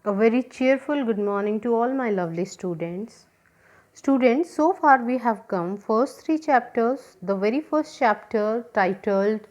A very cheerful good morning to all my lovely students. Students, so far we have come first three chapters. The very first chapter titled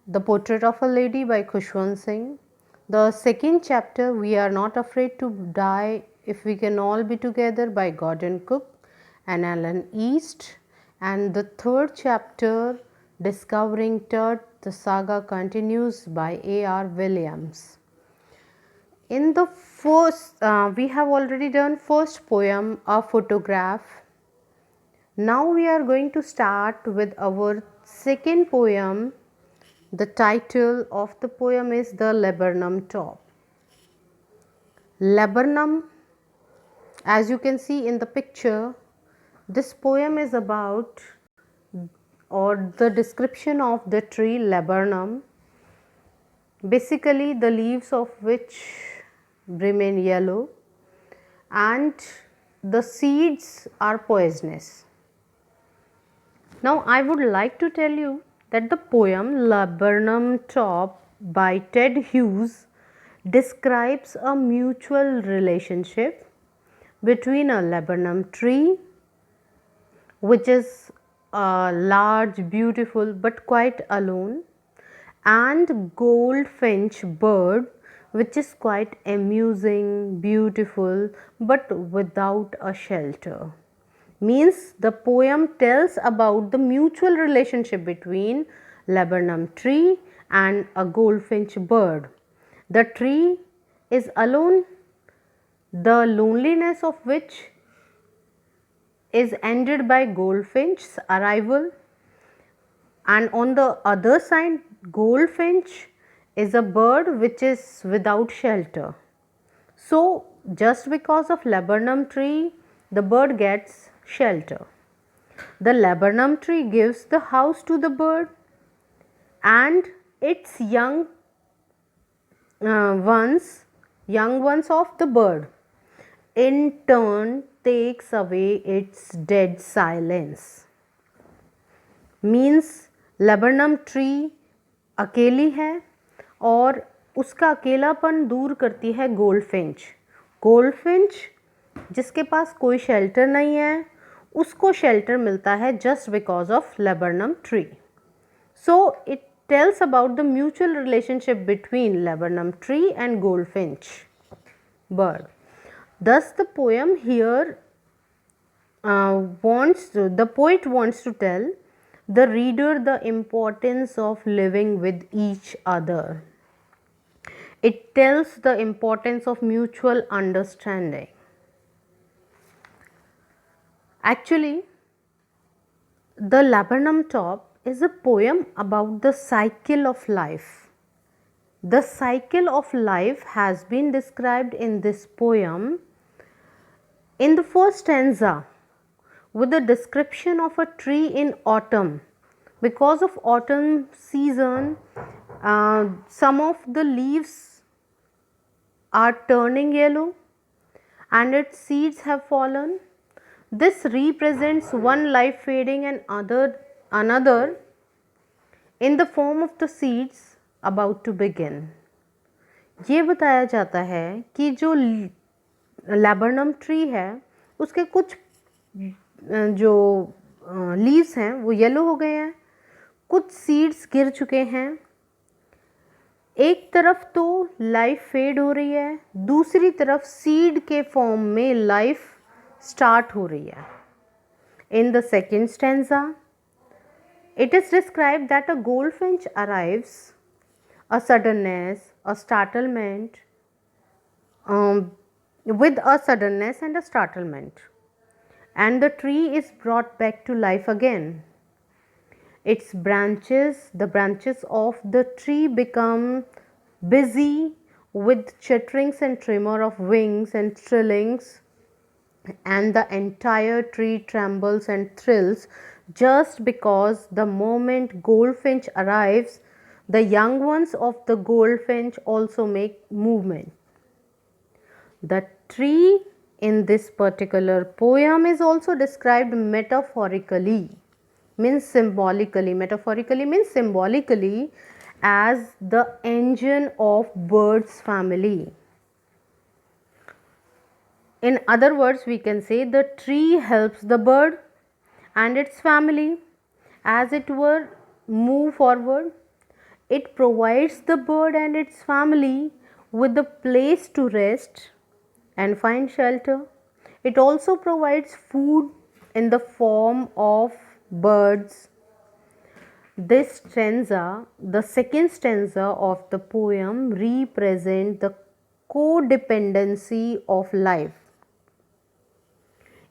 The Portrait of a Lady by Khushwant Singh. The second chapter We Are Not Afraid to Die If We Can All Be Together by Gordon Cook and Alan East. And the third chapter Discovering Tut, the Saga Continues by A.R. Williams. In the first, we have already done first poem, a photograph. Now we are going to start with our second poem. The title of the poem is The Laburnum Top. Laburnum, as you can see in the picture, this poem is about or the description of the tree laburnum, basically the leaves of which remain yellow and the seeds are poisonous. Now I would like to tell you that the poem Laburnum Top by Ted Hughes describes a mutual relationship between a laburnum tree, which is a large, beautiful but quite alone, and goldfinch bird, which is quite amusing, beautiful but without a shelter. Means the poem tells about the mutual relationship between laburnum tree and a goldfinch bird. The tree is alone, the loneliness of which is ended by goldfinch's arrival, and on the other side goldfinch is a bird which is without shelter. So just because of laburnum tree the bird gets shelter. The laburnum tree gives the house to the bird and its young ones of the bird in turn takes away its dead silence. Means laburnum tree अकेली है और उसका अकेलापन दूर करती है goldfinch. Goldfinch जिसके पास कोई शेल्टर नहीं है उसको शेल्टर मिलता है just because of laburnum tree. So it tells about the mutual relationship between laburnum tree and goldfinch bird. Thus the poem here the poet wants to tell the reader the importance of living with each other. It tells the importance of mutual understanding. Actually, The Laburnum Top is a poem about the cycle of life. The cycle of life has been described in this poem in the first stanza with the description of a tree in autumn. Because of autumn season, some of the leaves are turning yellow and its seeds have fallen. This represents one life fading and another in the form of the seeds about to begin. ये बताया जाता है कि जो लैबरनम tree है उसके कुछ जो लीव्स हैं वो येलो हो गए हैं, कुछ सीड्स गिर चुके हैं. एक तरफ तो लाइफ फेड हो रही है, दूसरी तरफ सीड के फॉर्म में लाइफ स्टार्ट हो रही है. In the second stanza, it is described that a goldfinch arrives, a suddenness, a startlement, with a suddenness and a startlement, and the tree is brought back to life again. Its branches, the branches of the tree become busy with chitterings and tremor of wings and trillings, and the entire tree trembles and thrills just because the moment goldfinch arrives, the young ones of the goldfinch also make movement. The tree in this particular poem is also described metaphorically, means symbolically. Metaphorically means symbolically as the engine of bird's family. In other words, we can say the tree helps the bird and its family, as it were, move forward. It provides the bird and its family with a place to rest and find shelter. It also provides food in the form of birds. This stanza, the second stanza of the poem, represents the codependency of life.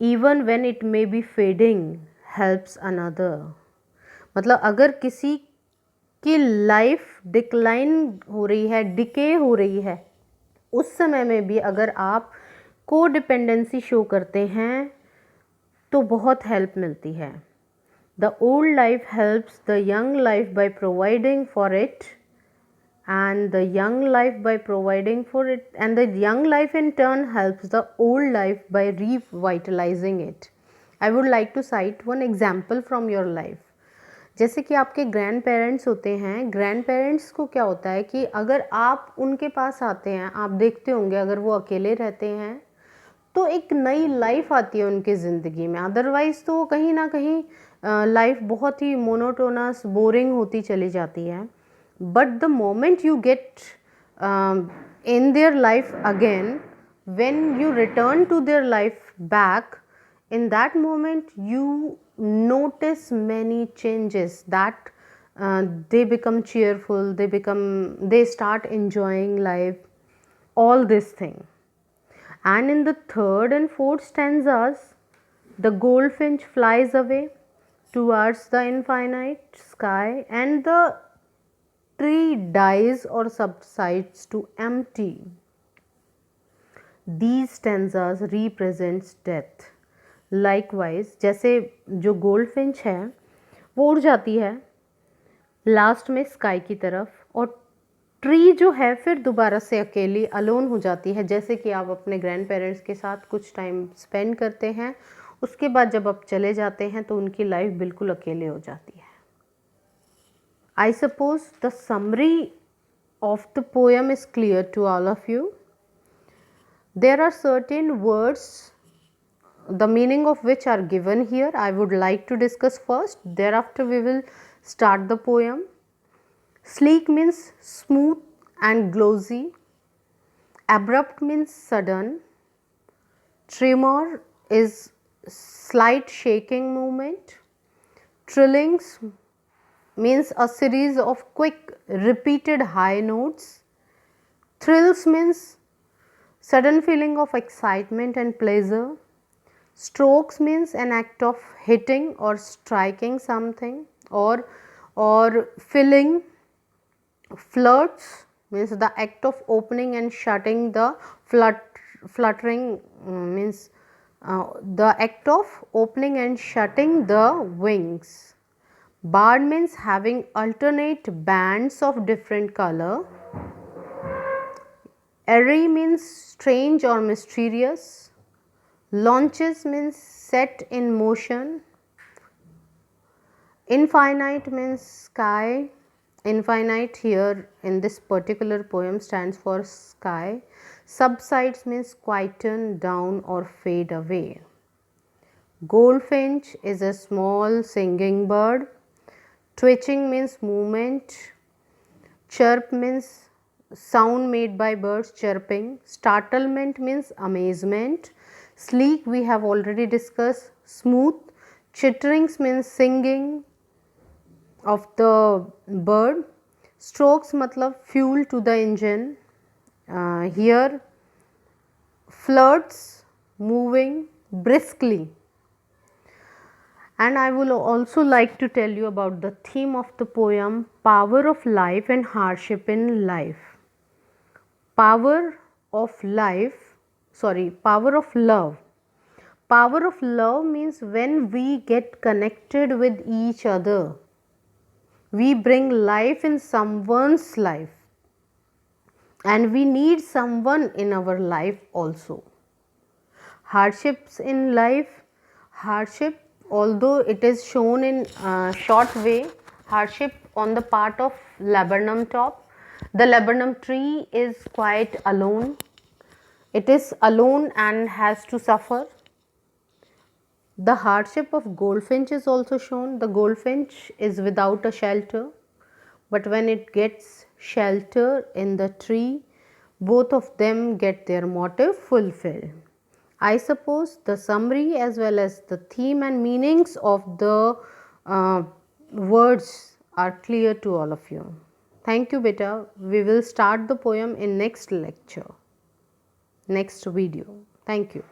Even when it may be fading, helps another. मतलब अगर किसी की life decline हो रही है, decay हो रही है, उस समय में भी अगर आप कोडिपेंडेंसी शो करते हैं तो बहुत हेल्प मिलती है. The old life helps the young life by providing for it, and the young life by providing for it, and the young life in turn helps the old life by revitalizing it. I would like to cite one example from your life. जैसे कि आपके grand parents होते हैं, grand parents को क्या होता है कि अगर आप उनके पास आते हैं, आप देखते होंगे अगर वो अकेले रहते हैं तो एक नई लाइफ आती है उनकी ज़िंदगी में. अदरवाइज़ तो कहीं ना कहीं लाइफ बहुत ही मोनोटोनस, बोरिंग होती चली जाती है. But the moment you get in their life again, when you return to their life back, in that moment you notice many changes, that they become cheerful, they start enjoying life, all this thing. And in the third and fourth stanzas, the goldfinch flies away towards the infinite sky, and the tree dies or subsides to empty. These stanzas represents death. Likewise, जैसे जो goldfinch है वो उड़ जाती है last में sky की तरफ, और ट्री जो है फिर दोबारा से अकेली अलोन हो जाती है. जैसे कि आप अपने ग्रैंड पेरेंट्स के साथ कुछ टाइम स्पेंड करते हैं, उसके बाद जब आप चले जाते हैं तो उनकी लाइफ बिल्कुल अकेले हो जाती है. I suppose the summary of the poem is clear to all of you. There are certain words, the meaning of which are given here. I would like to discuss first. Thereafter, we will start the poem. Sleek means smooth and glossy. Abrupt means sudden. Tremor is slight shaking movement. Trillings means a series of quick repeated high notes. Thrills means sudden feeling of excitement and pleasure. Strokes means an act of hitting or striking something, or filling. Flirts means the act of opening and shutting the fluttering means the act of opening and shutting the wings. Bard means having alternate bands of different color. Airy means strange or mysterious. Launches means set in motion. Infinite means sky. Infinite here in this particular poem stands for sky. Subsides means quieten down or fade away. Goldfinch is a small singing bird. Twitching means movement. Chirp means sound made by birds chirping. Startlement means amazement. Sleek we have already discussed. Smooth. Chitterings means singing of the bird. Strokes matlab fuel to the engine. Here flirts, moving briskly. And I will also like to tell you about the theme of the poem, power of life and hardship in life. Power of love. Power of love means when we get connected with each other, we bring life in someone's life, and we need someone in our life also. Hardships in life. Hardship, although it is shown in short way, hardship on the part of laburnum top. The laburnum tree is quite alone. It is alone and has to suffer. The hardship of goldfinch is also shown. The goldfinch is without a shelter, but when it gets shelter in the tree, both of them get their motive fulfilled. I suppose the summary as well as the theme and meanings of the words are clear to all of you. Thank you, beta. We will start the poem in next lecture, next video. Thank you.